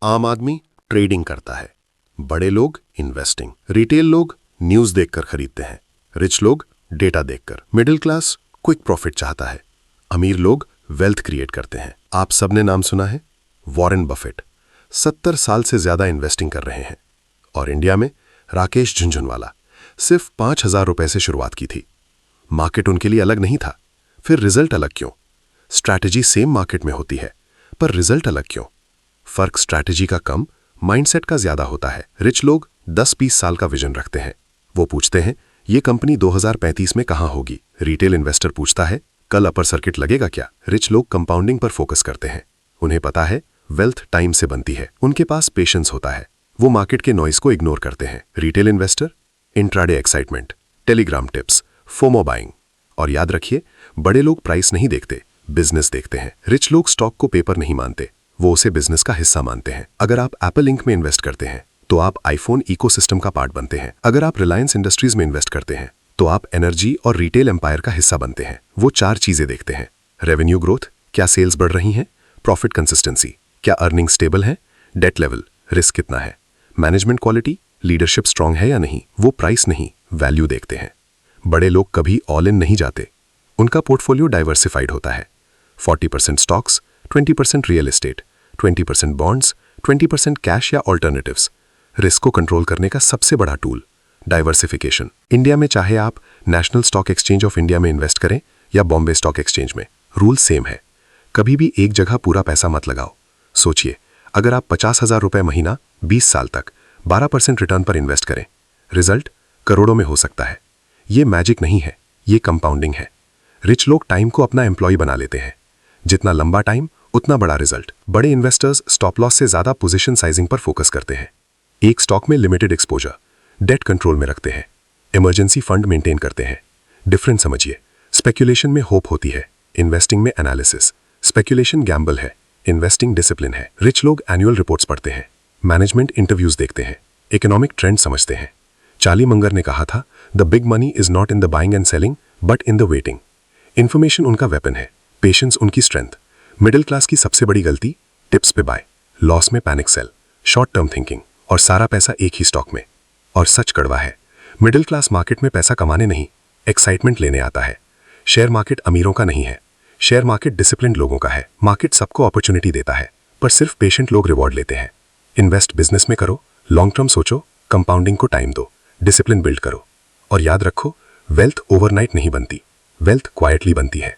आम आदमी ट्रेडिंग करता है, बड़े लोग इन्वेस्टिंग, रिटेल लोग न्यूज़ देखकर खरीदते हैं, रिच लोग डेटा देखकर, मिडिल क्लास क्विक प्रॉफिट चाहता है, अमीर लोग वेल्थ क्रिएट करते हैं। आप सबने नाम सुना है वॉरेन बफेट। 70 साल से ज्यादा इन्वेस्टिंग कर रहे हैं। और इंडिया में राकेश झुनझुनवाला सिर्फ 5,000 रुपए से शुरुआत की थी। मार्केट उनके लिए अलग नहीं था, फिर रिजल्ट अलग क्यों? स्ट्रैटेजी सेम मार्केट में होती है, पर रिजल्ट अलग क्यों? फर्क स्ट्रैटेजी का कम, माइंडसेट का ज्यादा होता है। रिच लोग 10-20 साल का विजन रखते हैं। वो पूछते हैं ये कंपनी 2035 में कहां होगी। रिटेल इन्वेस्टर पूछता है कल अपर सर्किट लगेगा क्या। रिच लोग कंपाउंडिंग पर फोकस करते हैं। उन्हें पता है वेल्थ टाइम से बनती है। उनके पास पेशेंस होता है। वो मार्केट के नॉइस को इग्नोर करते हैं। Retail investor intraday excitement, Telegram tips, FOMO buying. और याद रखिए, बड़े लोग प्राइस नहीं देखते, बिजनेस देखते हैं। रिच लोग स्टॉक को पेपर नहीं मानते, वो उसे बिजनेस का हिस्सा मानते हैं। अगर आप एप्पल इंक में इन्वेस्ट करते हैं तो आप आईफोन इकोसिस्टम का पार्ट बनते हैं। अगर आप रिलायंस इंडस्ट्रीज में इन्वेस्ट करते हैं तो आप एनर्जी और रिटेल एम्पायर का हिस्सा बनते हैं। वो 4 चीजें देखते हैं: रेवेन्यू ग्रोथ, क्या सेल्स बढ़ रही हैं, प्रॉफिट कंसिस्टेंसी, क्या अर्निंग स्टेबल है, डेट लेवल, रिस्क कितना है, मैनेजमेंट क्वालिटी, लीडरशिप स्ट्रांग है या नहीं। वो प्राइस नहीं, वैल्यू देखते हैं। बड़े लोग कभी ऑल इन नहीं जाते। उनका पोर्टफोलियो डाइवर्सिफाइड होता है। 40% stocks, 20% real estate, 20% bonds, 20% cash या ऑल्टरनेटिव्स। रिस्क को कंट्रोल करने का सबसे बड़ा टूल डाइवर्सिफिकेशन। इंडिया में चाहे आप national stock exchange of India में इन्वेस्ट करें या बॉम्बे स्टॉक एक्सचेंज में, रूल सेम है। कभी भी एक जगह पूरा पैसा मत लगाओ। सोचिए, अगर आप 50,000 रुपए महीना 20 साल तक 12% रिटर्न पर इन्वेस्ट करें, रिजल्ट करोड़ों में हो सकता है। ये मैजिक नहीं है, ये कंपाउंडिंग है। रिच लोग टाइम को अपना एम्प्लॉय बना लेते हैं। जितना लंबा टाइम उतना बड़ा रिजल्ट। बड़े इन्वेस्टर्स स्टॉप लॉस से ज्यादा पोजीशन साइजिंग पर फोकस करते हैं। एक स्टॉक में लिमिटेड एक्सपोजर, डेट कंट्रोल में रखते हैं, इमरजेंसी फंड मेंटेन करते हैं। डिफरेंस समझिए, स्पेक्यूलेशन में होप होती है, इन्वेस्टिंग में एनालिसिस। स्पेक्यूलेशन गैम्बल है, इन्वेस्टिंग डिसिप्लिन है। रिच लोग एनुअल रिपोर्ट्स पढ़ते हैं, मैनेजमेंट इंटरव्यूज देखते हैं, इकोनॉमिक ट्रेंड समझते हैं। चार्ली मंगर ने कहा था, the big money is not in the buying and selling but in the waiting. Information उनका वेपन है, पेशेंस उनकी स्ट्रेंथ। मिडिल क्लास की सबसे बड़ी गलती, टिप्स पे बाय, लॉस में panic sell, short term thinking और सारा पैसा एक ही स्टॉक में। और सच कड़वा है, मिडिल क्लास मार्केट में पैसा कमाने नहीं, एक्साइटमेंट लेने आता है। शेयर मार्केट अमीरों का नहीं है, शेयर मार्केट डिसिप्लिन्ड लोगों का है। मार्केट सबको अपॉर्चुनिटी देता है, पर सिर्फ पेशेंट लोग रिवॉर्ड लेते हैं। इन्वेस्ट बिजनेस में करो, लॉन्ग टर्म सोचो, कंपाउंडिंग को टाइम दो, डिसिप्लिन बिल्ड करो। और याद रखो, वेल्थ ओवरनाइट नहीं बनती, वेल्थ क्वाइटली बनती है।